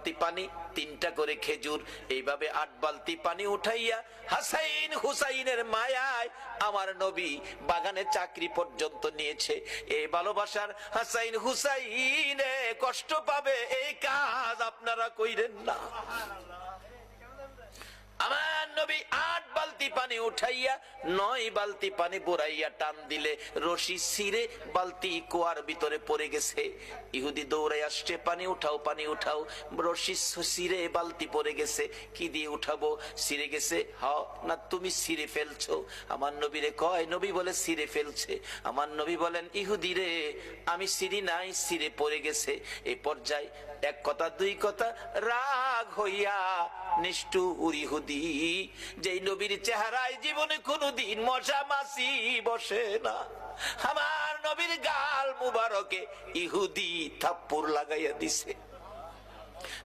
বালতি পানি, 3টা করে খেজুর, এইভাবে 8 বালতি পানি উঠাইয়া হাসাইন হুসাইনের মায়ায় আমার নবী বাগানে চাকরি পর্যন্ত নিয়েছে। এই ভালোবাসার হাসাইন হুসাইনে কষ্ট পাবে, এই কাজ আপনারা কইরেন না। আমার নবী 8 বালতি পানি উঠাইয়া 9 বালতি পানি বুড়াইয়া টান দিলে রশি ছিঁড়ে বালতি কুয়ার ভিতরে পড়ে গেছে। ইহুদি দৌড়ে আসছে, পানি উঠাও, পানি উঠাও। রশি ছিঁড়ে বালতি পড়ে গেছে, কি দিয়ে উঠাবো? ছিঁড়ে গেছে। হ্যাঁ না, তুমি ছিঁড়ে ফেলছো? আমার নবীরে কয়, নবী বলে ছিঁড়ে ফেলছে। আমার নবী বলেন, ইহুদি রে, আমি ছিঁড়ি নাই, ছিঁড়ে পড়ে গেছে। এই পর্যায়ে 1 কথা 2 কথা রাগ হইয়া নিষ্ঠুর ইহুদি, যেই নবীর চেহারায় জীবনে কোনদিন মশা মাছি বসে না, আমার নবীর গাল মুবারকে ইহুদি থাপ্পড় লাগাইয়া দিছে।